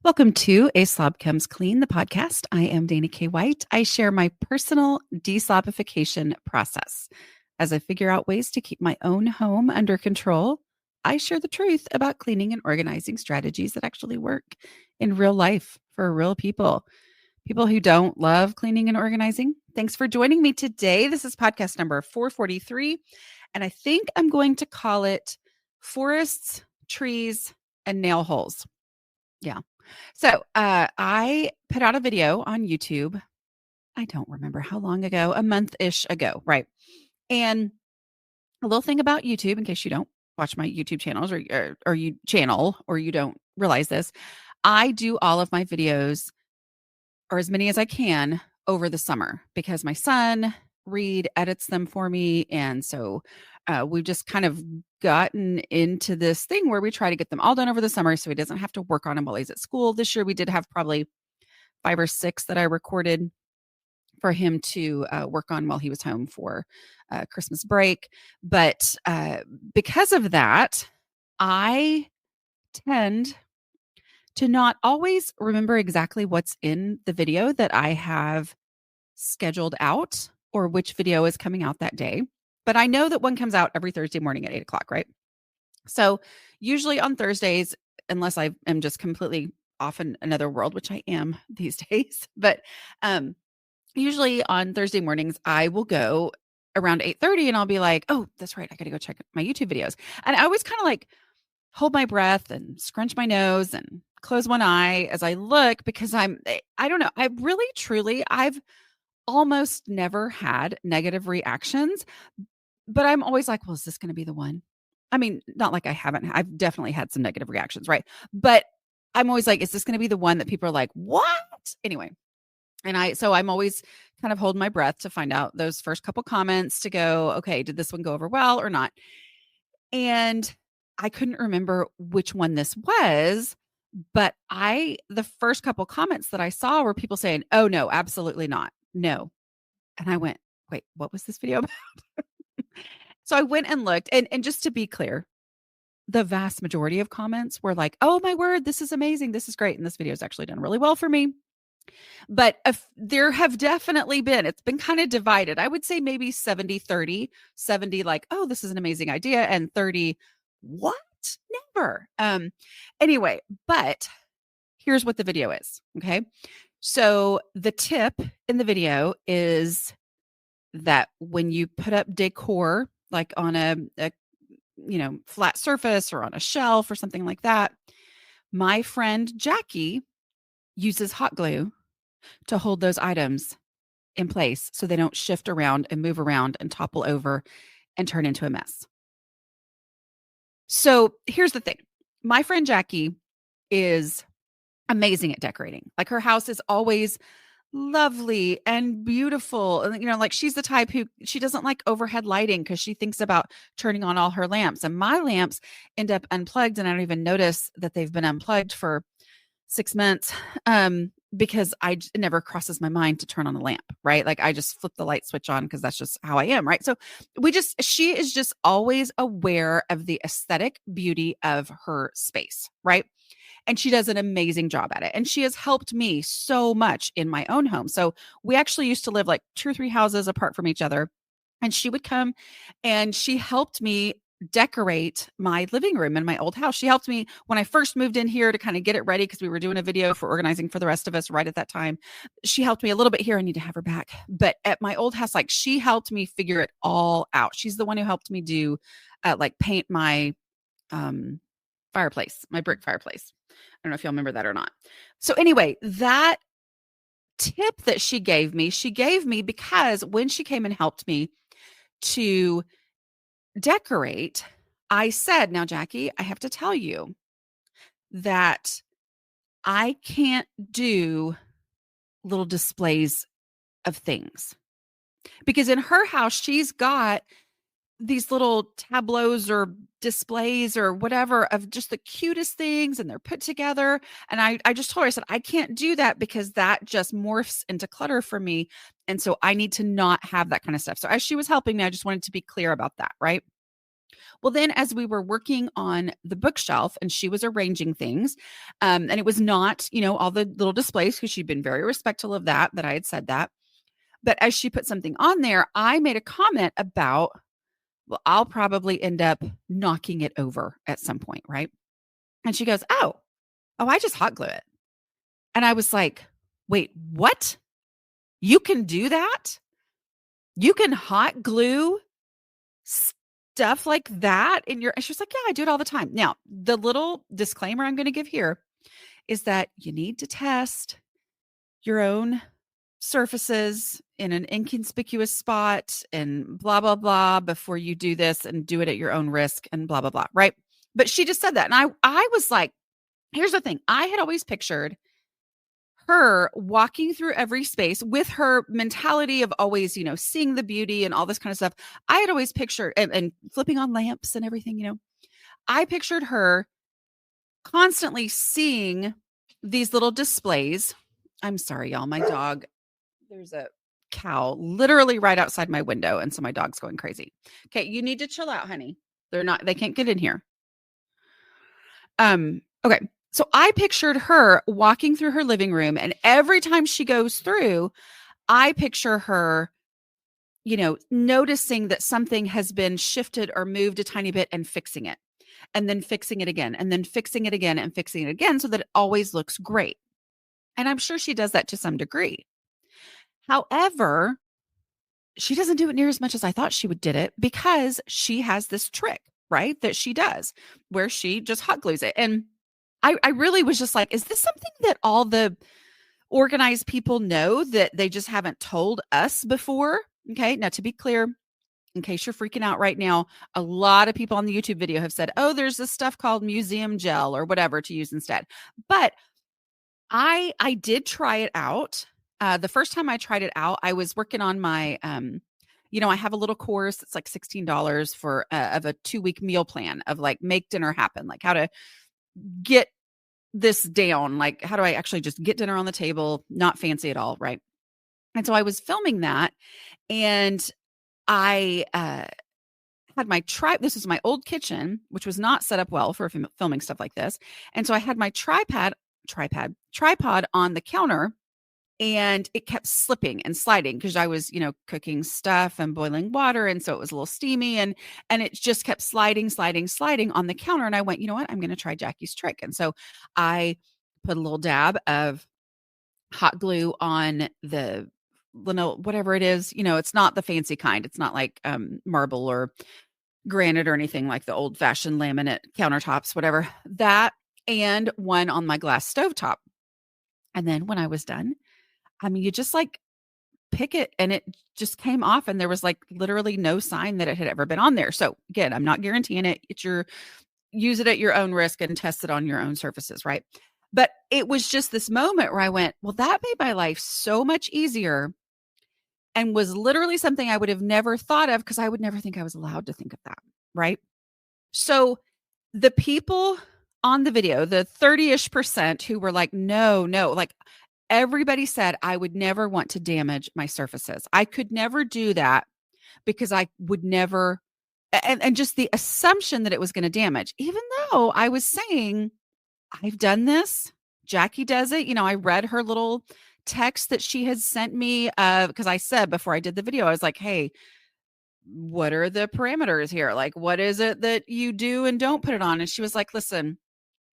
Welcome to A Slob Comes Clean, the podcast. I am Dana K. White. I share my personal deslobification process. As I figure out ways to keep my own home under control, I share the truth about cleaning and organizing strategies that actually work in real life for real people who don't love cleaning and organizing. Thanks for joining me today. This is podcast number 443, and I think I'm going to call it Forests, Trees, and Nail Holes. Yeah. So I put out a video on YouTube. I don't remember how long ago, a month-ish ago, right? And a little thing about YouTube, in case you don't watch my YouTube channels or you channel or you don't realize this, I do all of my videos, or as many as I can, over the summer because my son Reed edits them for me, and so we've just kind of gotten into this thing where we try to get them all done over the summer so he doesn't have to work on them while he's at school. This year we did have probably 5 or 6 that I recorded for him to work on while he was home for Christmas break. But because of that, I tend to not always remember exactly what's in the video that I have scheduled out or which video is coming out that day. But I know that one comes out every Thursday morning at 8:00, right? So usually on Thursdays, unless I am just completely off in another world, which I am these days, but usually on Thursday mornings, I will go around 8:30 and I'll be like, oh, that's right. I got to go check my YouTube videos. And I always kind of like hold my breath and scrunch my nose and close one eye as I look because I don't know. I really, truly, I've almost never had negative reactions, but I'm always like, well, is this going to be the one? I mean, not like I haven't. I've definitely had some negative reactions, right? But I'm always like, is this going to be the one that people are like, what? Anyway, so I'm always kind of holding my breath to find out those first couple comments to go, okay, did this one go over well or not? And I couldn't remember which one this was, but the first couple comments that I saw were people saying, oh no, absolutely not. No. And I went, wait, what was this video about? So I went and looked, and just to be clear, the vast majority of comments were like, oh my word, this is amazing. This is great. And this video has actually done really well for me. But there have definitely it's been kind of divided. I would say maybe 70-30, 70 like, oh, this is an amazing idea. And 30, what? Never. Anyway, but here's what the video is. Okay. So the tip in the video is that when you put up decor, like on a flat surface or on a shelf or something like that, my friend Jackie uses hot glue to hold those items in place so they don't shift around and move around and topple over and turn into a mess. So here's the thing. My friend Jackie is amazing at decorating. Like her house is always lovely and beautiful. And, like she's the type who she doesn't like overhead lighting because she thinks about turning on all her lamps. And my lamps end up unplugged and I don't even notice that they've been unplugged for 6 months because it never crosses my mind to turn on a lamp, right? Like I just flip the light switch on because that's just how I am, right? So she is just always aware of the aesthetic beauty of her space, right? And she does an amazing job at it. And she has helped me so much in my own home. So we actually used to live like 2 or 3 houses apart from each other. And she would come and she helped me decorate my living room in my old house. She helped me when I first moved in here to kind of get it ready because we were doing a video for organizing for the rest of us right at that time. She helped me a little bit here. I need to have her back. But at my old house, like she helped me figure it all out. She's the one who helped me do like paint my fireplace, my brick fireplace. I don't know if y'all remember that or not. So anyway, that tip that she gave me because when she came and helped me to decorate, I said, now, Jackie, I have to tell you that I can't do little displays of things because in her house, she's got these little tableaus or displays or whatever of just the cutest things and they're put together. And I just told her, I said, I can't do that because that just morphs into clutter for me. And so I need to not have that kind of stuff. So as she was helping me, I just wanted to be clear about that. Right. Well, then as we were working on the bookshelf and she was arranging things, and it was not, all the little displays because she'd been very respectful of that I had said that. But as she put something on there, I made a comment about, well, I'll probably end up knocking it over at some point, right? And she goes, I just hot glue it. And I was like, wait, what? You can do that? You can hot glue stuff like that in your, and she was like, yeah, I do it all the time. Now, the little disclaimer I'm going to give here is that you need to test your own surfaces in an inconspicuous spot and blah, blah, blah before you do this and do it at your own risk and blah, blah, blah. Right. But she just said that. And I was like, here's the thing. I had always pictured her walking through every space with her mentality of always, seeing the beauty and all this kind of stuff. I had always pictured and flipping on lamps and everything, I pictured her constantly seeing these little displays. I'm sorry, y'all. My dog, there's a cow literally right outside my window. And so my dog's going crazy. Okay. You need to chill out, honey. They can't get in here. Okay. So I pictured her walking through her living room, and every time she goes through, I picture her, noticing that something has been shifted or moved a tiny bit and fixing it, and then fixing it again, and then fixing it again and fixing it again so that it always looks great. And I'm sure she does that to some degree. However, she doesn't do it near as much as I thought she would did it because she has this trick, right? That she does where she just hot glues it. And I really was just like, is this something that all the organized people know that they just haven't told us before? Okay. Now, to be clear, in case you're freaking out right now, a lot of people on the YouTube video have said, oh, there's this stuff called museum gel or whatever to use instead. But I did try it out. The first time I tried it out, I was working on my, I have a little course. It's like $16 for of a 2-week meal plan of like make dinner happen, like how to get this down. Like, how do I actually just get dinner on the table? Not fancy at all. Right. And so I was filming that, and I had my this was my old kitchen, which was not set up well for filming stuff like this. And so I had my tripod on the counter, and it kept slipping and sliding because I was, cooking stuff and boiling water. And so it was a little steamy, and it just kept sliding on the counter. And I went, you know what? I'm going to try Jackie's trick. And so I put a little dab of hot glue on the whatever it is, it's not the fancy kind. It's not like marble or granite or anything like the old fashioned laminate countertops, whatever that, and one on my glass stovetop. And then when I was done, I mean, you just like pick it and it just came off, and there was like literally no sign that it had ever been on there. So again, I'm not guaranteeing it. Use it at your own risk and test it on your own surfaces, right? But it was just this moment where I went, well, that made my life so much easier, and was literally something I would have never thought of because I would never think I was allowed to think of that, right? So the people on the video, the 30-ish% who were like, no, like everybody said I would never want to damage my surfaces. I could never do that because I would never, and just the assumption that it was going to damage, even though I was saying, I've done this. Jackie does it. I read her little text that she had sent me because I said before I did the video, I was like, hey, what are the parameters here? Like, what is it that you do and don't put it on? And she was like, listen,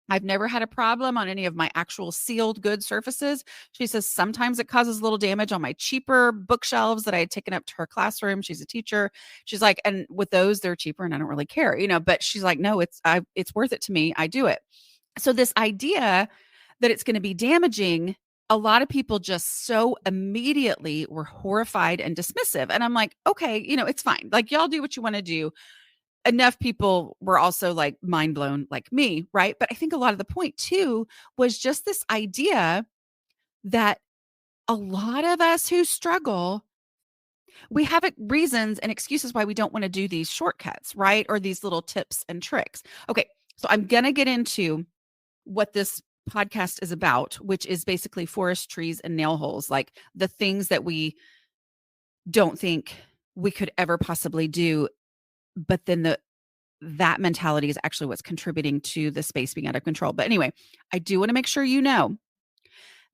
I've never had a problem on any of my actual sealed good surfaces. She says sometimes it causes a little damage on my cheaper bookshelves that I had taken up to her classroom. She's a teacher. She's like, and with those, they're cheaper and I don't really care, but she's like, no, it's worth it to me. I do it. So this idea that it's going to be damaging, a lot of people just so immediately were horrified and dismissive. And I'm like, okay, it's fine. Like, y'all do what you want to do. Enough people were also like mind blown like me, right? But I think a lot of the point too was just this idea that a lot of us who struggle, we have reasons and excuses why we don't want to do these shortcuts, right? Or these little tips and tricks. Okay, so I'm going to get into what this podcast is about, which is basically forest trees and nail holes, like the things that we don't think we could ever possibly do. But then that mentality is actually what's contributing to the space being out of control. But anyway, I do want to make sure you know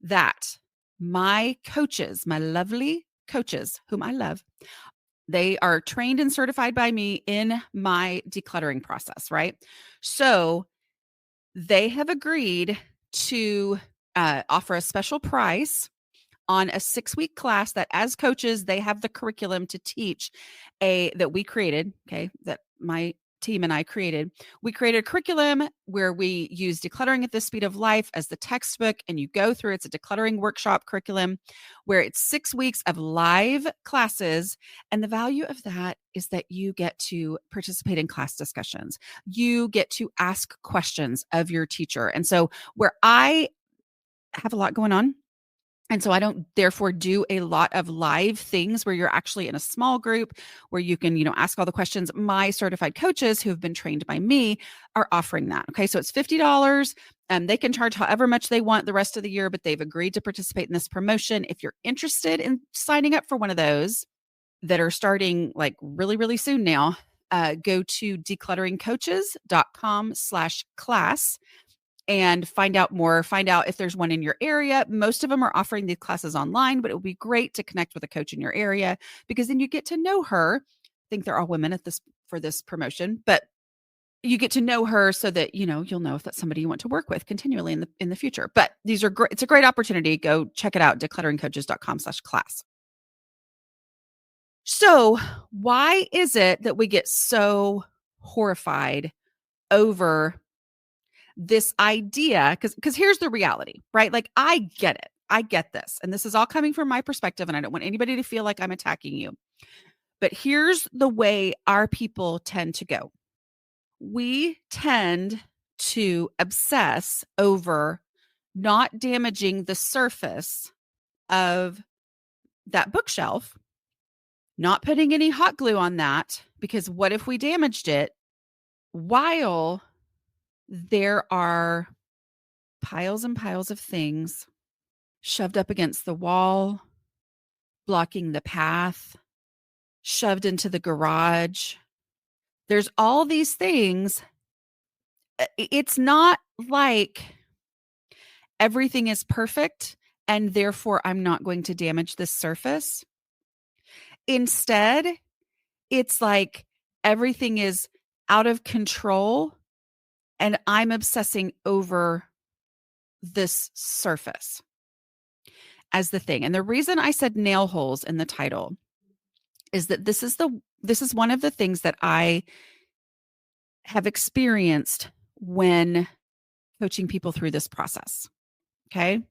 that my coaches, my lovely coaches, whom I love, they are trained and certified by me in my decluttering process, right? So they have agreed to offer a special price on a 6-week class that as coaches, they have the curriculum to teach that we created, okay, that my team and I created. We created a curriculum where we use decluttering at the speed of life as the textbook, and you go through, it's a decluttering workshop curriculum where it's 6 weeks of live classes. And the value of that is that you get to participate in class discussions. You get to ask questions of your teacher. And so where I have a lot going on, and so I don't therefore do a lot of live things where you're actually in a small group where you can, ask all the questions. My certified coaches who have been trained by me are offering that. Okay. So it's $50. They can charge however much they want the rest of the year, but they've agreed to participate in this promotion. If you're interested in signing up for one of those that are starting like really, really soon now, go to declutteringcoaches.com/class. and find out more, find out if there's one in your area. Most of them are offering these classes online, but it would be great to connect with a coach in your area because then you get to know her. I think they're all women for this promotion, but you get to know her so that, you'll know if that's somebody you want to work with continually in the future. But these are great. It's a great opportunity. Go check it out. declutteringcoaches.com/class. So why is it that we get so horrified over this idea? Because here's the reality, right? Like, I get it. I get this. And this is all coming from my perspective. And I don't want anybody to feel like I'm attacking you. But here's the way our people tend to go. We tend to obsess over not damaging the surface of that bookshelf, not putting any hot glue on that, because what if we damaged it while there are piles and piles of things shoved up against the wall, blocking the path, shoved into the garage. There's all these things. It's not like everything is perfect and therefore I'm not going to damage this surface. Instead, it's like everything is out of control and I'm obsessing over this surface as the thing. And the reason I said nail holes in the title is that this is one of the things that I have experienced when coaching people through this process. Okay.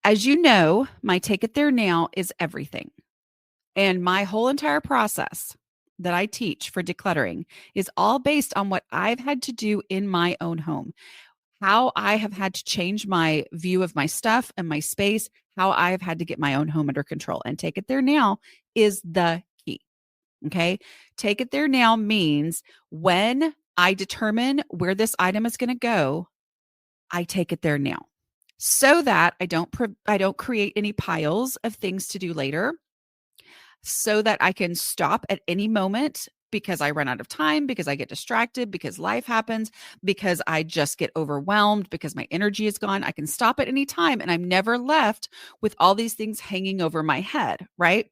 As you know, my take it there now is everything. And my whole entire process that I teach for decluttering is all based on what I've had to do in my own home, how I have had to change my view of my stuff and my space, how I've had to get my own home under control. And take it there now is the key. Okay. Take it there now means when I determine where this item is going to go, I take it there now so that I don't create any piles of things to do later, so that I can stop at any moment because I run out of time, because I get distracted, because life happens, because I just get overwhelmed, because my energy is gone. I can stop at any time and I'm never left with all these things hanging over my head, right?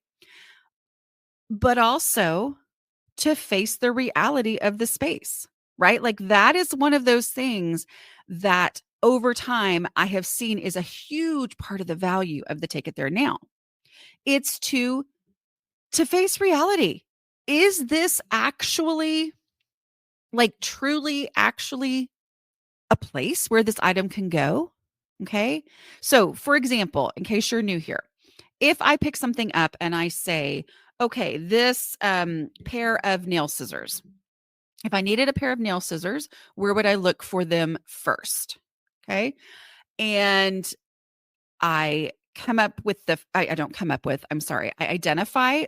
But also to face the reality of the space, right? Like that is one of those things that over time I have seen is a huge part of the value of the take it there now. It's to face reality. Is this actually, like, truly actually a place where this item can go? Okay. So for example, in case you're new here, if I pick something up and I say, okay, this pair of nail scissors, if I needed a pair of nail scissors, where would I look for them first? Okay. And I identify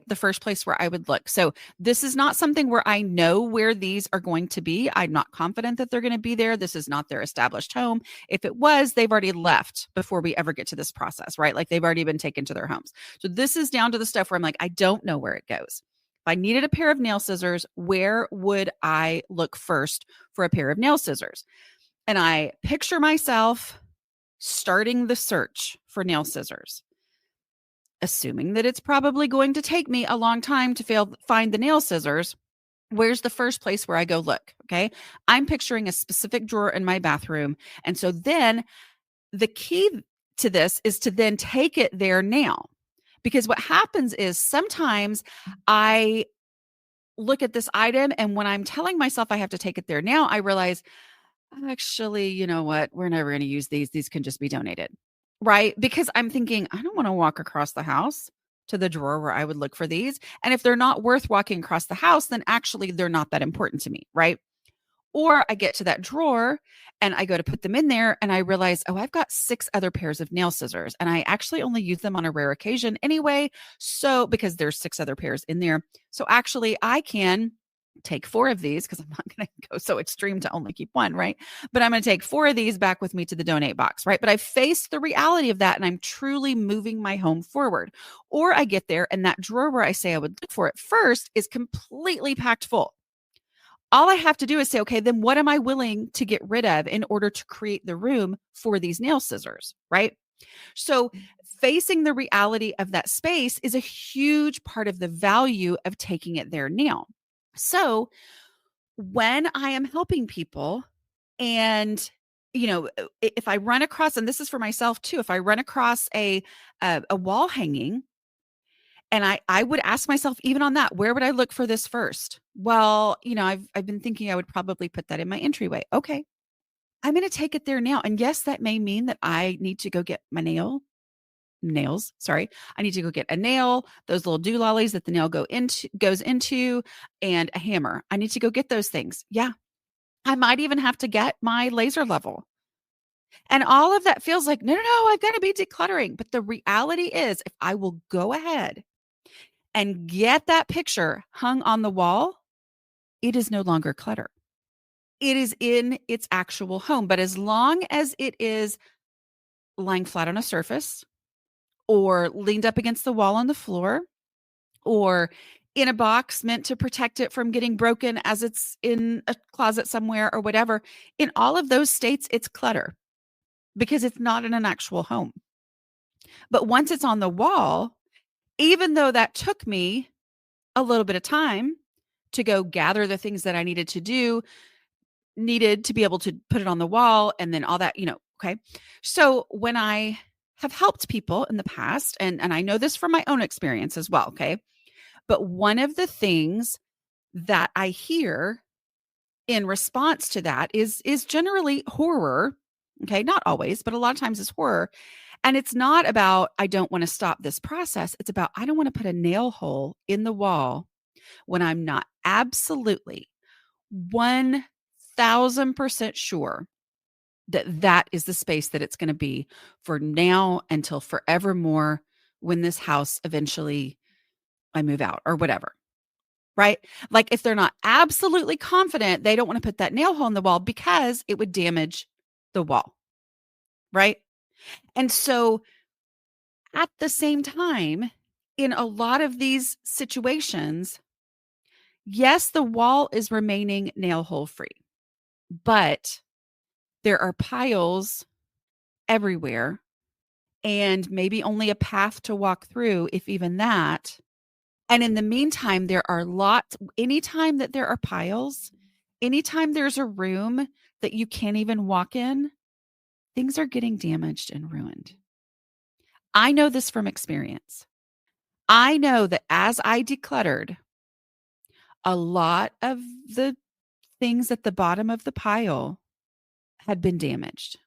the first place where I would look. So this is not something where I know where these are going to be. I'm not confident that they're going to be there. This is not their established home. If it was, they've already left before we ever get to this process, right? Like they've already been taken to their homes. So this is down to the stuff where I'm like, I don't know where it goes. I needed a pair of nail scissors, where would I look first for a pair of nail scissors? And I picture myself starting the search for nail scissors, assuming that it's probably going to take me a long time to find the nail scissors. Where's the first place where I go look? Okay. I'm picturing a specific drawer in my bathroom. And so then the key to this is to then take it there now. Because what happens is sometimes I look at this item, and when I'm telling myself I have to take it there now, I realize, actually, you know what? We're never going to use these. These can just be donated. Right? Because I'm thinking, I don't want to walk across the house to the drawer where I would look for these. And if they're not worth walking across the house, then actually they're not that important to me. Right? Or I get to that drawer and I go to put them in there and I realize, oh, I've got 6 other pairs of nail scissors and I actually only use them on a rare occasion anyway. So because there's 6 other pairs in there. So actually I can take 4 of these, because I'm not going to go so extreme to only keep one, right? But I'm going to take 4 of these back with me to the donate box, right? But I faced the reality of that and I'm truly moving my home forward. Or I get there and that drawer where I say I would look for it first is completely packed full. All I have to do is say, okay, then what am I willing to get rid of in order to create the room for these nail scissors, right? So facing the reality of that space is a huge part of the value of taking it there now. So when I am helping people and if I run across, and this is for myself too, if I run across a wall hanging, and I would ask myself, even on that, where would I look for this first? Well, I've been thinking I would probably put that in my entryway. Okay. I'm going to take it there now. And yes, that may mean that I need to go get my nails. Sorry. I need to go get a nail, those little doolollies that the nail goes into, and a hammer. I need to go get those things. Yeah. I might even have to get my laser level. And all of that feels like, no, I've got to be decluttering. But the reality is, if I will go ahead and get that picture hung on the wall, it is no longer clutter. It is in its actual home. But as long as it is lying flat on a surface or leaned up against the wall on the floor or in a box meant to protect it from getting broken as it's in a closet somewhere or whatever, in all of those states, it's clutter because it's not in an actual home. But once it's on the wall, even though that took me a little bit of time to go gather the things that I needed to be able to put it on the wall and then all that, okay. So when I have helped people in the past, and I know this from my own experience as well, okay. But one of the things that I hear in response to that is generally horror. Okay. Not always, but a lot of times it's horror. And it's not about, I don't want to stop this process. It's about, I don't want to put a nail hole in the wall when I'm not absolutely 1000% sure that that is the space that it's going to be for now until forevermore, when this house eventually I move out or whatever. Right? Like if they're not absolutely confident, they don't want to put that nail hole in the wall because it would damage the wall. Right? And so at the same time, in a lot of these situations, yes, the wall is remaining nail hole free, but there are piles everywhere and maybe only a path to walk through, if even that. And in the meantime, there are anytime that there are piles, anytime there's a room that you can't even walk in, things are getting damaged and ruined. I know this from experience. I know that as I decluttered, a lot of the things at the bottom of the pile had been damaged.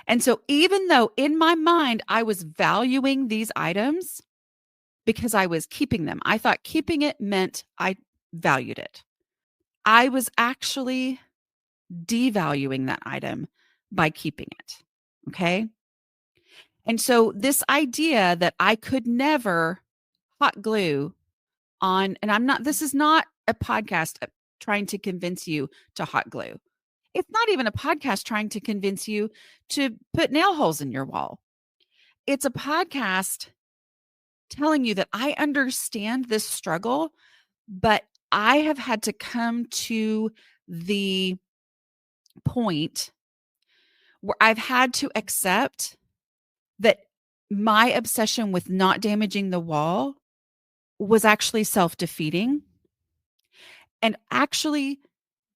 And so even though in my mind I was valuing these items because I was keeping them, I thought keeping it meant I valued it. I was actually devaluing that item by keeping it. Okay. And so this idea that I could never hot glue on, and this is not a podcast trying to convince you to hot glue. It's not even a podcast trying to convince you to put nail holes in your wall. It's a podcast telling you that I understand this struggle, but I have had to come to the point where I've had to accept that my obsession with not damaging the wall was actually self-defeating and actually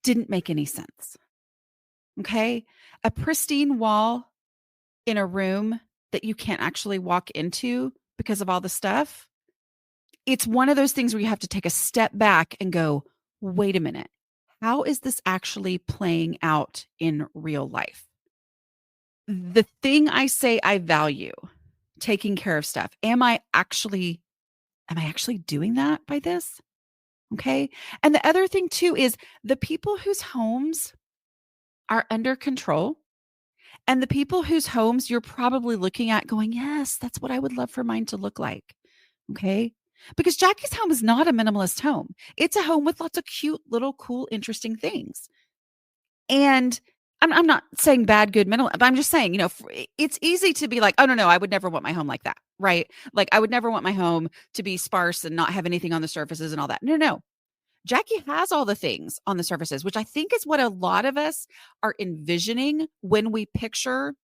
didn't make any sense. Okay? A pristine wall in a room that you can't actually walk into because of all the stuff. It's one of those things where you have to take a step back and go, wait a minute. How is this actually playing out in real life? The thing I say I value, taking care of stuff, am I actually doing that by this? Okay. And the other thing too is the people whose homes are under control and the people whose homes you're probably looking at going, yes, that's what I would love for mine to look like. Okay. Because Jackie's home is not a minimalist home. It's a home with lots of cute, little, cool, interesting things. And I'm not saying bad, good, minimal, but I'm just saying, it's easy to be like, oh, no, I would never want my home like that. Right. Like I would never want my home to be sparse and not have anything on the surfaces and all that. No. Jackie has all the things on the surfaces, which I think is what a lot of us are envisioning when we picture,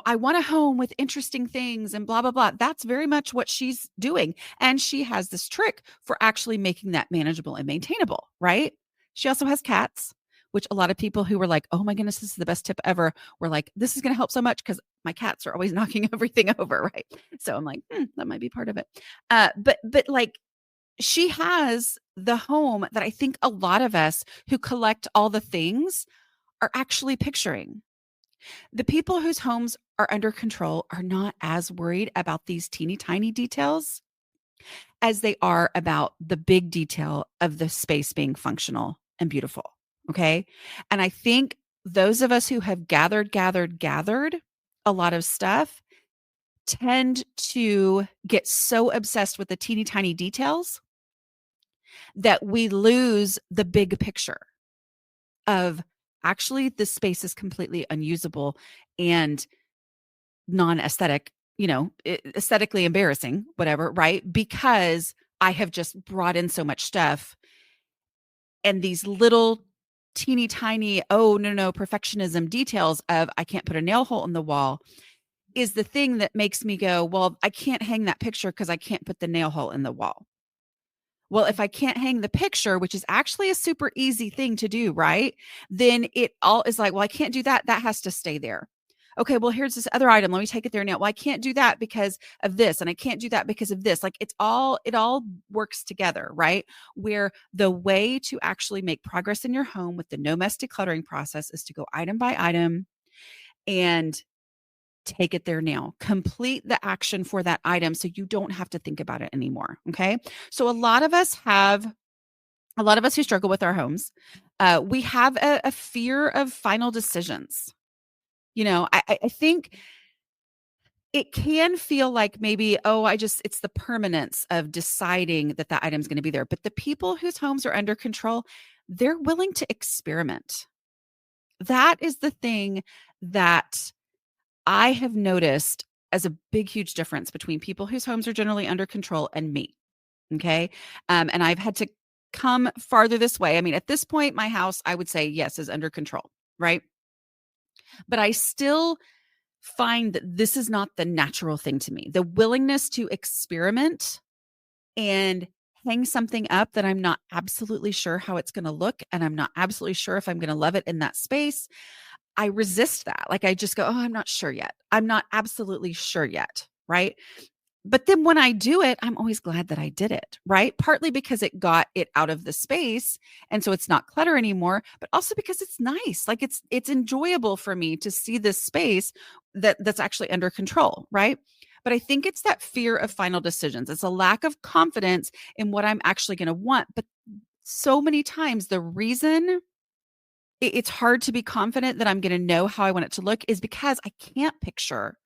I want a home with interesting things and blah, blah, blah. That's very much what she's doing. And she has this trick for actually making that manageable and maintainable, right? She also has cats, which a lot of people who were like, oh my goodness, this is the best tip ever, were like, this is going to help so much because my cats are always knocking everything over, right? So I'm like, that might be part of it. But like, she has the home that I think a lot of us who collect all the things are actually picturing. The people whose homes are under control are not as worried about these teeny tiny details as they are about the big detail of the space being functional and beautiful. Okay. And I think those of us who have gathered a lot of stuff tend to get so obsessed with the teeny tiny details that we lose the big picture of actually this space is completely unusable and non-aesthetic, aesthetically embarrassing, whatever, right? Because I have just brought in so much stuff and these little teeny tiny, oh, no, perfectionism details of I can't put a nail hole in the wall is the thing that makes me go, well, I can't hang that picture because I can't put the nail hole in the wall. Well, if I can't hang the picture, which is actually a super easy thing to do, right? Then it all is like, well, I can't do that. That has to stay there. Okay, well, here's this other item. Let me take it there now. Well, I can't do that because of this, and I can't do that because of this. Like it all works together, right? Where the way to actually make progress in your home with the no mess decluttering process is to go item by item and take it there now. Complete the action for that item so you don't have to think about it anymore. Okay. So a lot of us who struggle with our homes, we have a fear of final decisions. I think it can feel like maybe, it's the permanence of deciding that that item's going to be there. But the people whose homes are under control, they're willing to experiment. That is the thing that I have noticed as a big, huge difference between people whose homes are generally under control and me. Okay. And I've had to come farther this way. I mean, at this point, my house, I would say, yes, is under control. Right. But I still find that this is not the natural thing to me. The willingness to experiment and hang something up that I'm not absolutely sure how it's going to look. And I'm not absolutely sure if I'm going to love it in that space. I resist that. Like I just go, oh, I'm not sure yet. I'm not absolutely sure yet. Right. But then when I do it, I'm always glad that I did it. Right. Partly because it got it out of the space. And so it's not clutter anymore, but also because it's nice. Like it's enjoyable for me to see this space that's actually under control. Right. But I think it's that fear of final decisions. It's a lack of confidence in what I'm actually going to want. But so many times the reason it's hard to be confident that I'm going to know how I want it to look is because I can't picture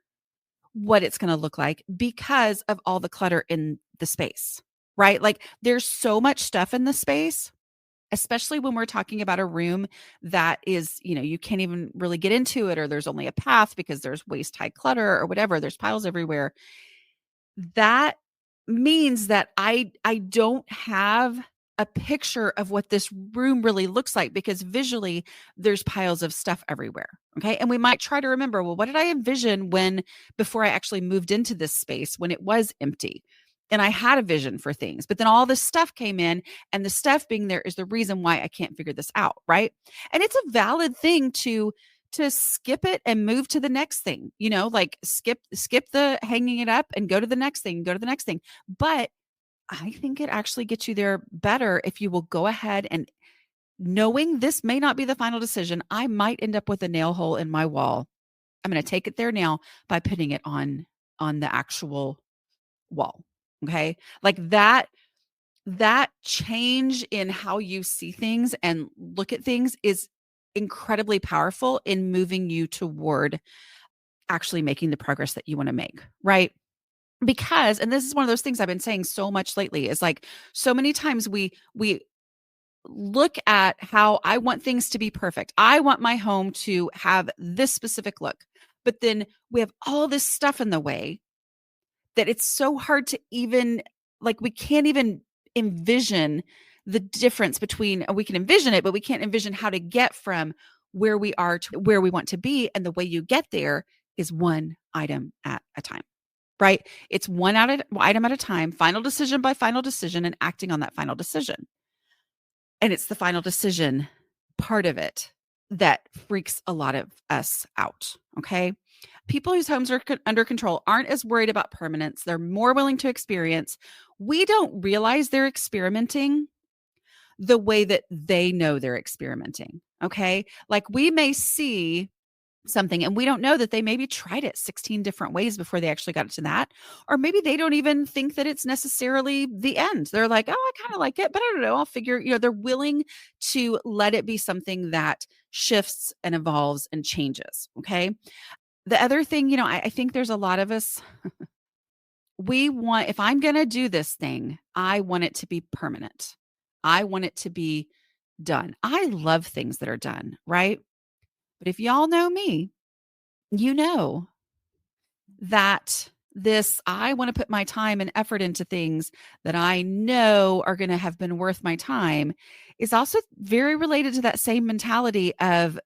what it's going to look like because of all the clutter in the space, right? Like there's so much stuff in the space, especially when we're talking about a room that is, you can't even really get into it or there's only a path because there's waist high clutter or whatever. There's piles everywhere. That means that I don't have a picture of what this room really looks like, because visually there's piles of stuff everywhere. Okay. And we might try to remember, well, what did I envision before I actually moved into this space when it was empty? And I had a vision for things, but then all this stuff came in, and the stuff being there is the reason why I can't figure this out. Right. And it's a valid thing to skip it and move to the next thing, like skip the hanging it up and go to the next thing, go to the next thing. But I think it actually gets you there better if you will go ahead and, knowing this may not be the final decision, I might end up with a nail hole in my wall. I'm going to take it there now by putting it on the actual wall. Okay? Like that change in how you see things and look at things is incredibly powerful in moving you toward actually making the progress that you want to make, right? Because, and this is one of those things I've been saying so much lately, is like, so many times we look at how I want things to be perfect. I want my home to have this specific look. But then we have all this stuff in the way that it's so hard to even, like, we can't even envision the difference between, we can envision it, but we can't envision how to get from where we are to where we want to be. And the way you get there is one item at a time, right? It's one item at a time, final decision by final decision, and acting on that final decision. And it's the final decision part of it that freaks a lot of us out. Okay. People whose homes are under control aren't as worried about permanence. They're more willing to experience. We don't realize they're experimenting the way that they know they're experimenting. Okay. Like, we may see something and we don't know that they maybe tried it 16 different ways before they actually got it to that. Or maybe they don't even think that it's necessarily the end. They're like, oh, I kind of like it, but I don't know. I'll figure, they're willing to let it be something that shifts and evolves and changes. Okay. The other thing, I think there's a lot of us, if I'm going to do this thing, I want it to be permanent. I want it to be done. I love things that are done, right? But if y'all know me, you know that I want to put my time and effort into things that I know are going to have been worth my time, is also very related to that same mentality of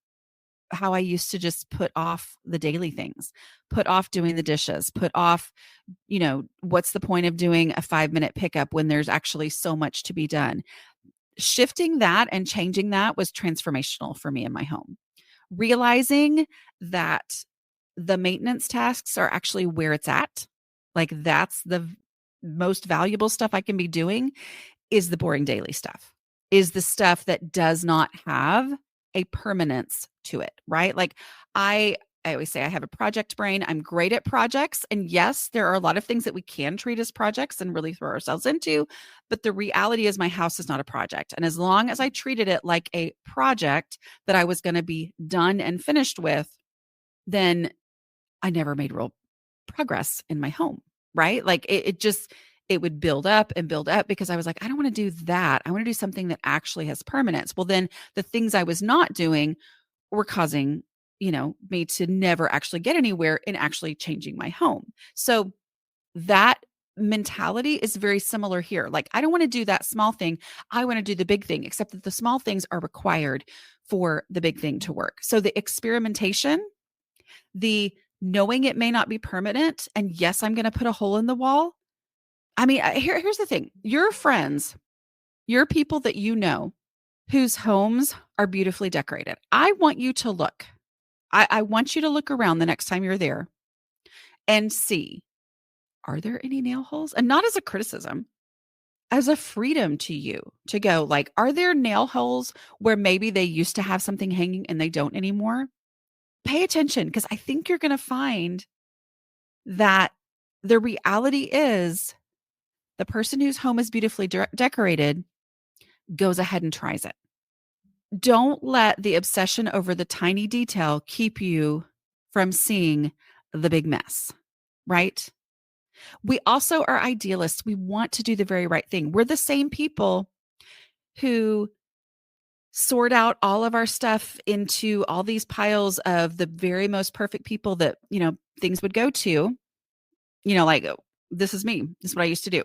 how I used to just put off the daily things, put off doing the dishes, put off, what's the point of doing a 5-minute pickup when there's actually so much to be done? Shifting that and changing that was transformational for me in my home. Realizing that the maintenance tasks are actually where it's at. Like, that's the most valuable stuff I can be doing, is the boring daily stuff, is the stuff that does not have a permanence to it, right? Like, I always say I have a project brain. I'm great at projects. And yes, there are a lot of things that we can treat as projects and really throw ourselves into. But the reality is, my house is not a project. And as long as I treated it like a project that I was going to be done and finished with, then I never made real progress in my home, right? Like, it would build up and build up, because I was like, I don't want to do that. I want to do something that actually has permanence. Well, then the things I was not doing were causing, me to never actually get anywhere in actually changing my home. So that mentality is very similar here. Like, I don't want to do that small thing. I want to do the big thing, except that the small things are required for the big thing to work. So the experimentation, the knowing it may not be permanent, and yes, I'm going to put a hole in the wall. I mean, here's the thing. Your friends, your people that you know, whose homes are beautifully decorated, I want you to look. I want you to look around the next time you're there and see, are there any nail holes? And not as a criticism, as a freedom to you to go, like, are there nail holes where maybe they used to have something hanging and they don't anymore? Pay attention, because I think you're going to find that the reality is, the person whose home is beautifully decorated goes ahead and tries it. Don't let the obsession over the tiny detail keep you from seeing the big mess, right? We also are idealists. We want to do the very right thing. We're the same people who sort out all of our stuff into all these piles of the very most perfect people that, things would go to, like, this is me. This is what I used to do.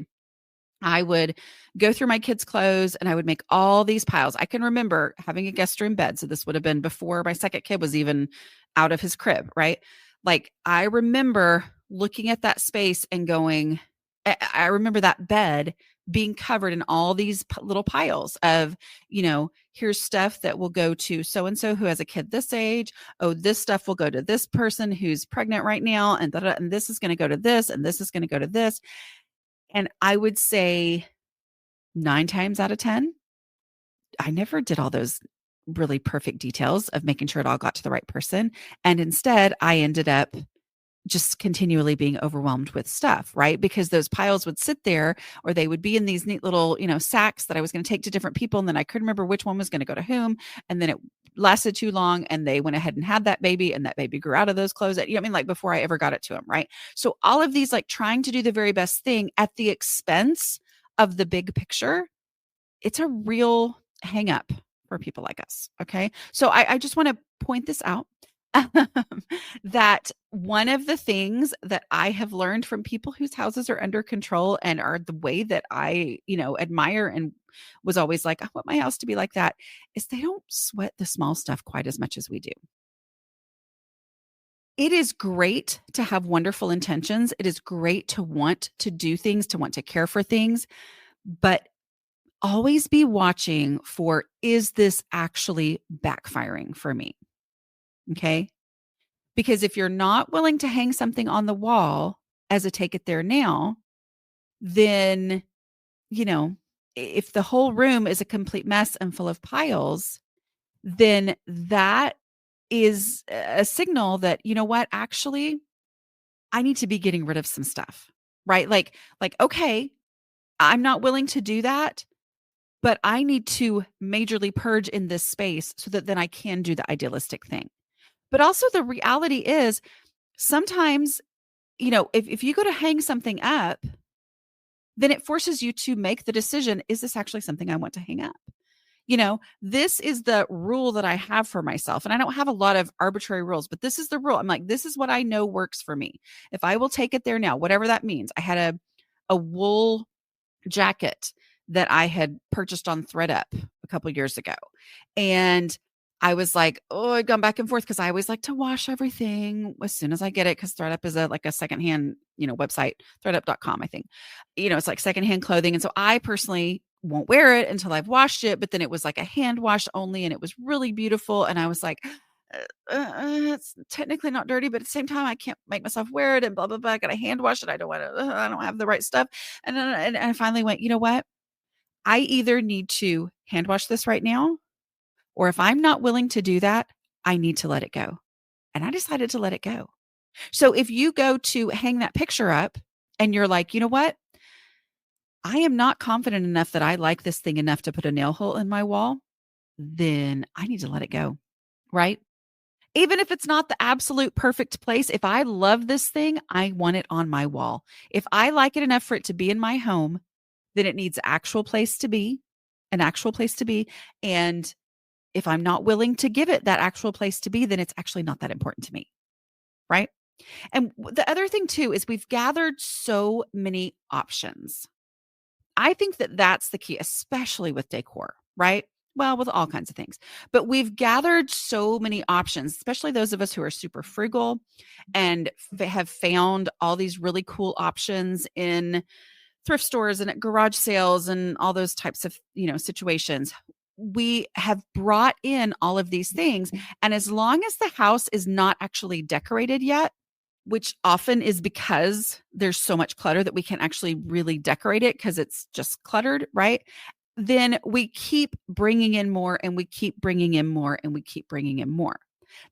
I would go through my kids' clothes and I would make all these piles. I can remember having a guest room bed. So this would have been before my second kid was even out of his crib, right? Like I remember looking at that space and going, I remember that bed being covered in all these little piles of, here's stuff that will go to so and so who has a kid this age. Oh, this stuff will go to this person who's pregnant right now. And this is going to go to this, and this is going to go to this. And I would say 9 times out of 10, I never did all those really perfect details of making sure it all got to the right person. And instead, I ended up just continually being overwhelmed with stuff, right? Because those piles would sit there, or they would be in these neat little, sacks that I was going to take to different people. And then I couldn't remember which one was going to go to whom. And then it lasted too long, and they went ahead and had that baby, and that baby grew out of those clothes that, like before I ever got it to him. Right. So all of these, like trying to do the very best thing at the expense of the big picture, it's a real hang up for people like us. Okay. So I just want to point this out. That one of the things that I have learned from people whose houses are under control and are the way that I, admire and was always like, I want my house to be like that, is they don't sweat the small stuff quite as much as we do. It is great to have wonderful intentions. It is great to want to do things, to want to care for things, but always be watching for, is this actually backfiring for me? Okay. Because if you're not willing to hang something on the wall as a take it there now, then, if the whole room is a complete mess and full of piles, then that is a signal that, what, actually, I need to be getting rid of some stuff, right? Like, okay, I'm not willing to do that, but I need to majorly purge in this space so that then I can do the idealistic thing. But also the reality is sometimes, if you go to hang something up, then it forces you to make the decision, is this actually something I want to hang up? This is the rule that I have for myself. And I don't have a lot of arbitrary rules, but this is the rule. I'm like, this is what I know works for me. If I will take it there now, whatever that means. I had a wool jacket that I had purchased on ThreadUp a couple years ago. And I was like, oh, I've gone back and forth because I always like to wash everything as soon as I get it, because ThreadUp is like a secondhand, website, threadup.com, I think. It's like secondhand clothing. And so I personally won't wear it until I've washed it. But then it was like a hand wash only, and it was really beautiful. And I was like, it's technically not dirty, but at the same time, I can't make myself wear it, and blah, blah, blah. I got to hand wash it. I don't want to, I don't have the right stuff. And I finally went, you know what? I either need to hand wash this right now, or if I'm not willing to do that, I need to let it go. And I decided to let it go. So if you go to hang that picture up and you're like, you know what? I am not confident enough that I like this thing enough to put a nail hole in my wall, then I need to let it go. Right. Even if it's not the absolute perfect place, if I love this thing, I want it on my wall. If I like it enough for it to be in my home, then it needs actual place to be, an actual place to be. And if I'm not willing to give it that actual place to be, then it's actually not that important to me. Right. And the other thing too is we've gathered so many options. I think that that's the key, especially with decor, right? Well, with all kinds of things. But we've gathered so many options, especially those of us who are super frugal and have found all these really cool options in thrift stores and at garage sales and all those types of, situations. We have brought in all of these things. And as long as the house is not actually decorated yet, which often is because there's so much clutter that we can't actually really decorate it because it's just cluttered, right? Then we keep bringing in more, and we keep bringing in more, and we keep bringing in more.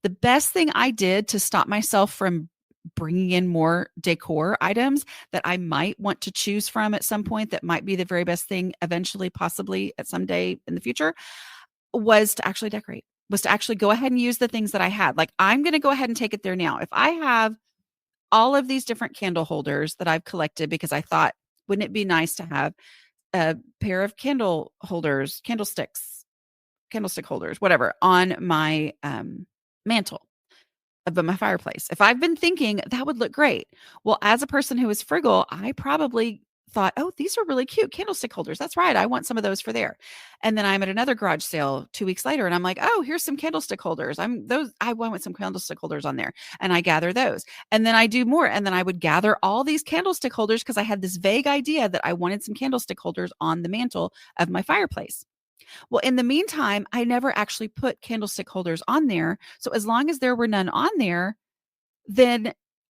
The best thing I did to stop myself from bringing in more decor items that I might want to choose from at some point, that might be the very best thing eventually, possibly at some day in the future, was to actually decorate, was to actually go ahead and use the things that I had. Like, I'm going to go ahead and take it there now. If I have all of these different candle holders that I've collected, because I thought, wouldn't it be nice to have a pair of candle holders, candlestick holders, whatever, on my mantle. of my fireplace. If I've been thinking that would look great. Well, as a person who is frugal, I probably thought, oh, these are really cute candlestick holders. That's right. I want some of those for there. And then I'm at another garage sale 2 weeks later and I'm like, oh, here's some candlestick holders. I want some candlestick holders on there. And I gather those. And then I do more. And then I would gather all these candlestick holders because I had this vague idea that I wanted some candlestick holders on the mantle of my fireplace. Well, in the meantime, I never actually put candlestick holders on there. So as long as there were none on there, then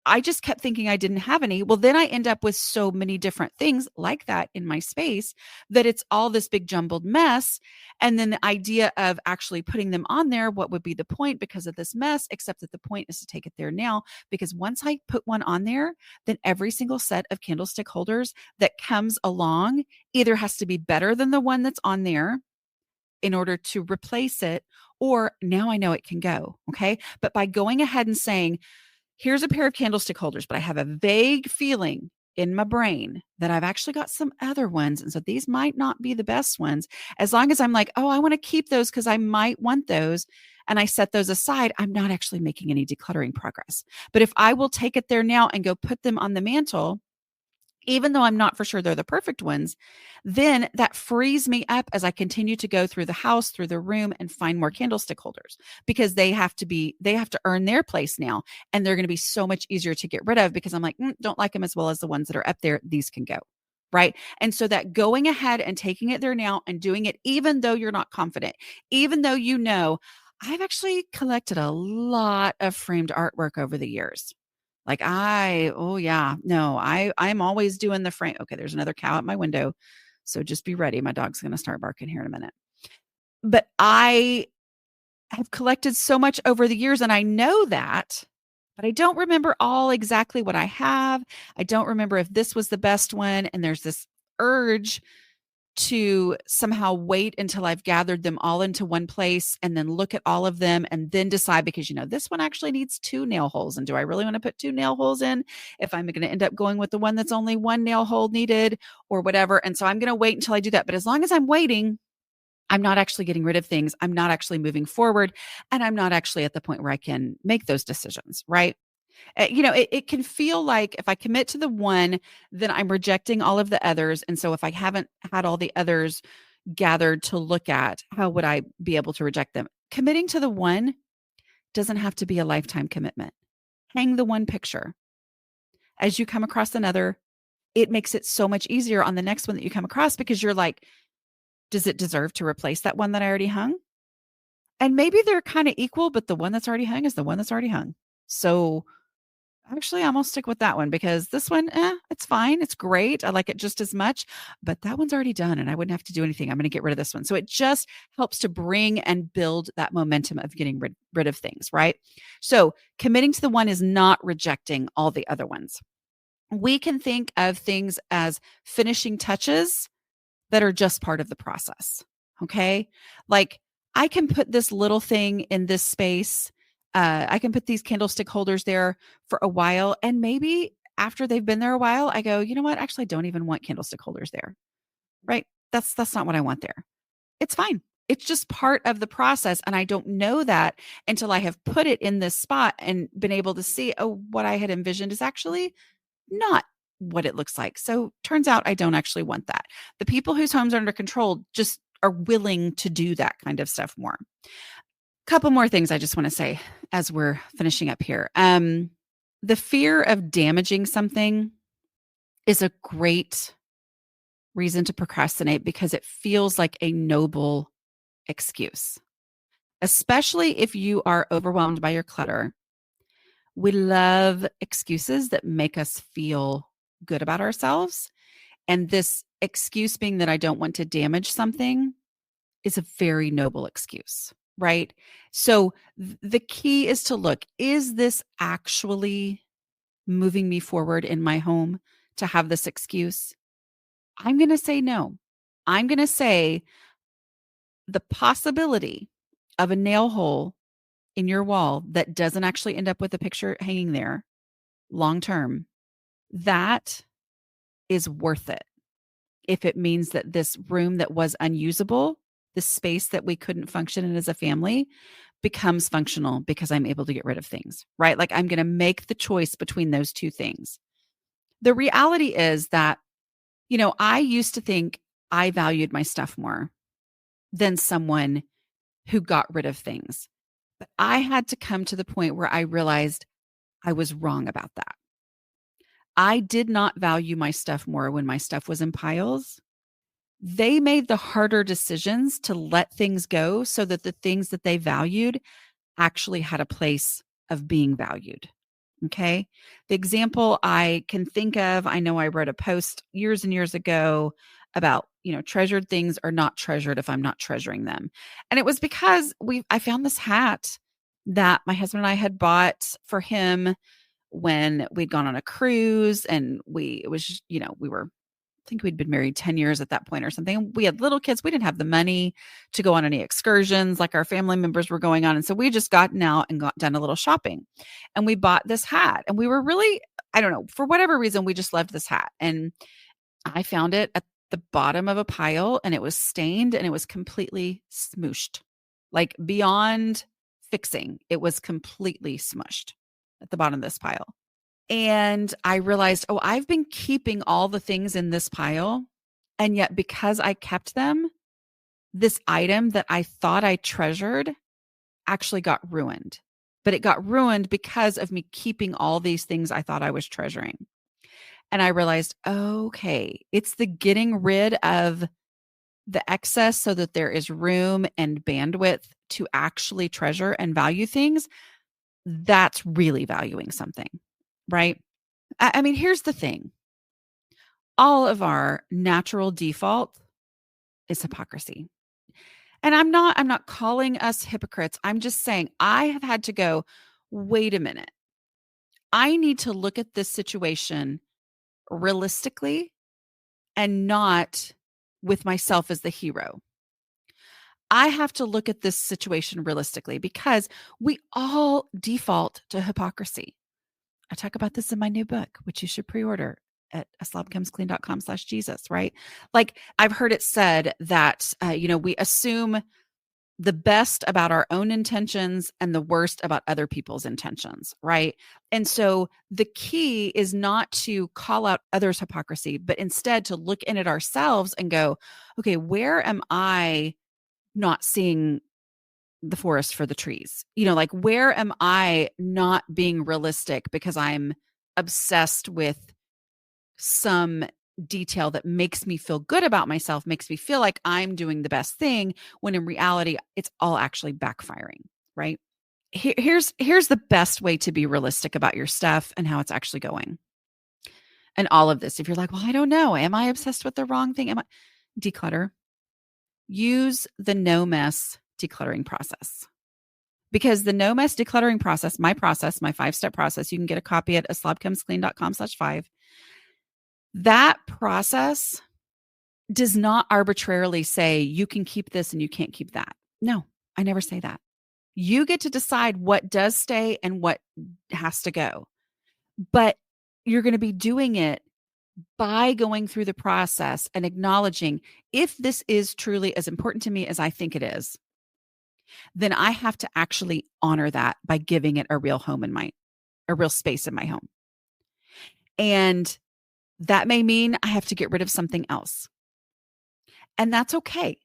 I just kept thinking I didn't have any. Well, then I end up with so many different things like that in my space that it's all this big jumbled mess. And then the idea of actually putting them on there, what would be the point because of this mess, except that the point is to take it there now. Because once I put one on there, then every single set of candlestick holders that comes along either has to be better than the one that's on there in order to replace it, or now I know it can go. Okay. But by going ahead and saying, here's a pair of candlestick holders, but I have a vague feeling in my brain that I've actually got some other ones. And so these might not be the best ones. As long as I'm like, oh, I want to keep those because I might want those. And I set those aside, I'm not actually making any decluttering progress. But if I will take it there now and go put them on the mantle, even though I'm not for sure they're the perfect ones, then that frees me up as I continue to go through the house, through the room, and find more candlestick holders because they have to earn their place now. And they're going to be so much easier to get rid of because I'm like, don't like them as well as the ones that are up there. These can go. Right. And so that going ahead and taking it there now and doing it, even though you're not confident, even though I've actually collected a lot of framed artwork over the years. Like oh yeah, no, I'm always doing the frame. Okay, there's another cow at my window. So just be ready. My dog's going to start barking here in a minute. But I have collected so much over the years and I know that, but I don't remember all exactly what I have. I don't remember if this was the best one. And there's this urge to somehow wait until I've gathered them all into one place and then look at all of them and then decide because, this one actually needs 2 nail holes. And do I really want to put 2 nail holes in if I'm going to end up going with the one that's only 1 nail hole needed or whatever? And so I'm going to wait until I do that. But as long as I'm waiting, I'm not actually getting rid of things. I'm not actually moving forward. And I'm not actually at the point where I can make those decisions, right? It can feel like if I commit to the one, then I'm rejecting all of the others. And so if I haven't had all the others gathered to look at, how would I be able to reject them? Committing to the one doesn't have to be a lifetime commitment. Hang the one picture. As you come across another, it makes it so much easier on the next one that you come across because you're like, does it deserve to replace that one that I already hung? And maybe they're kind of equal, but the one that's already hung is the one that's already hung. So actually, I'm gonna stick with that one because this one, it's fine. It's great. I like it just as much, but that one's already done and I wouldn't have to do anything. I'm going to get rid of this one. So it just helps to bring and build that momentum of getting rid of things, right? So committing to the one is not rejecting all the other ones. We can think of things as finishing touches that are just part of the process. Okay. Like I can put this little thing in this space. I can put these candlestick holders there for a while. And maybe after they've been there a while, I go, you know what? Actually, I don't even want candlestick holders there. Right. That's not what I want there. It's fine. It's just part of the process. And I don't know that until I have put it in this spot and been able to see, oh, what I had envisioned is actually not what it looks like. So turns out I don't actually want that. The people whose homes are under control just are willing to do that kind of stuff more. Couple more things I just want to say as we're finishing up here. The fear of damaging something is a great reason to procrastinate because it feels like a noble excuse, especially if you are overwhelmed by your clutter. We love excuses that make us feel good about ourselves. And this excuse being that I don't want to damage something is a very noble excuse, right? So the key is to look, is this actually moving me forward in my home to have this excuse? I'm going to say no. I'm going to say the possibility of a nail hole in your wall that doesn't actually end up with a picture hanging there long term, that is worth it. If it means that this room that was unusable, the space that we couldn't function in as a family, becomes functional because I'm able to get rid of things, right? Like I'm going to make the choice between those two things. The reality is that, I used to think I valued my stuff more than someone who got rid of things. But I had to come to the point where I realized I was wrong about that. I did not value my stuff more when my stuff was in piles. They made the harder decisions to let things go so that the things that they valued actually had a place of being valued. Okay. The example I can think of, I know I wrote a post years and years ago about, treasured things are not treasured if I'm not treasuring them. And it was because I found this hat that my husband and I had bought for him when we'd gone on a cruise, and it was, we were, I think we'd been married 10 years at that point or something. We had little kids. We didn't have the money to go on any excursions like our family members were going on. And so we just gotten out and got done a little shopping, and we bought this hat, and we were really, I don't know, for whatever reason, we just loved this hat. And I found it at the bottom of a pile, and it was stained, and it was completely smooshed, like beyond fixing. It was completely smushed at the bottom of this pile. And I realized, oh, I've been keeping all the things in this pile. And yet, because I kept them, this item that I thought I treasured actually got ruined. But it got ruined because of me keeping all these things I thought I was treasuring. And I realized, okay, it's the getting rid of the excess so that there is room and bandwidth to actually treasure and value things. That's really valuing something, right? I mean, here's the thing. All of our natural default is hypocrisy. And I'm not calling us hypocrites. I'm just saying I have had to go, wait a minute. I need to look at this situation realistically and not with myself as the hero. I have to look at this situation realistically because we all default to hypocrisy. I talk about this in my new book, which you should pre-order at aslobcomesclean.com/Jesus, right? Like I've heard it said that, we assume the best about our own intentions and the worst about other people's intentions, right? And so the key is not to call out others' hypocrisy, but instead to look in at ourselves and go, okay, where am I not seeing the forest for the trees? Like where am I not being realistic because I'm obsessed with some detail that makes me feel good about myself, makes me feel like I'm doing the best thing, when in reality, it's all actually backfiring, right? Here's the best way to be realistic about your stuff and how it's actually going. And all of this, if you're like, well, I don't know, am I obsessed with the wrong thing? Declutter. Use the no mess decluttering process. Because the no mess decluttering process, my 5-step process, you can get a copy at aslobcomesclean.com/5. That process does not arbitrarily say you can keep this and you can't keep that. No, I never say that. You get to decide what does stay and what has to go. But you're going to be doing it by going through the process and acknowledging, if this is truly as important to me as I think it is, then I have to actually honor that by giving it a real space in my home. And that may mean I have to get rid of something else. And that's okay,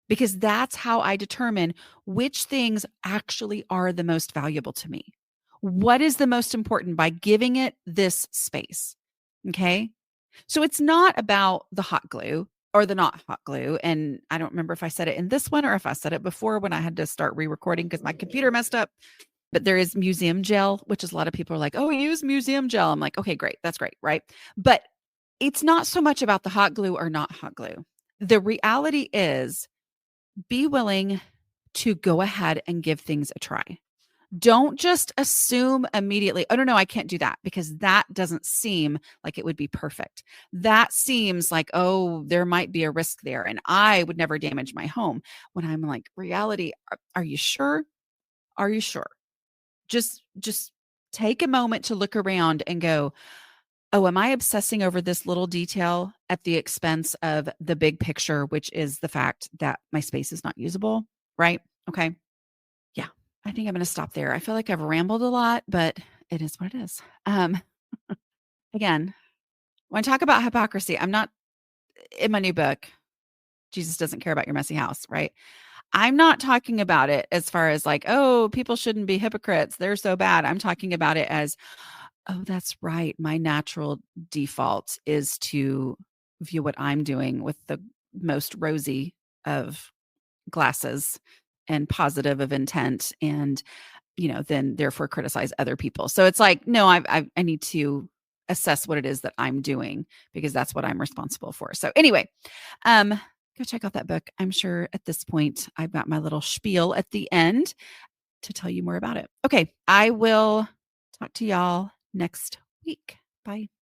because that's how I determine which things actually are the most valuable to me. What is the most important by giving it this space? Okay. So it's not about the hot glue or the not hot glue. And I don't remember if I said it in this one or if I said it before when I had to start re-recording because my computer messed up. But there is museum gel, which is a lot of people are like, oh, use museum gel. I'm like, okay, great. That's great. Right. But it's not so much about the hot glue or not hot glue. The reality is, be willing to go ahead and give things a try. Don't just assume immediately, oh, no, I can't do that, because that doesn't seem like it would be perfect. That seems like, oh, there might be a risk there and I would never damage my home. When I'm like, reality, are you sure? Are you sure? Just take a moment to look around and go, oh, am I obsessing over this little detail at the expense of the big picture, which is the fact that my space is not usable, right? Okay. Yeah. I think I'm going to stop there. I feel like I've rambled a lot, but it is what it is. Again, when I talk about hypocrisy, I'm not in my new book. Jesus doesn't care about your messy house, right? I'm not talking about it as far as like, oh, people shouldn't be hypocrites. They're so bad. I'm talking about it as, oh, that's right. My natural default is to view what I'm doing with the most rosy of glasses and positive of intent, and then therefore criticize other people. So it's like, no, I need to assess what it is that I'm doing, because that's what I'm responsible for. So anyway, go check out that book. I'm sure at this point I've got my little spiel at the end to tell you more about it. Okay, I will talk to y'all next week. Bye.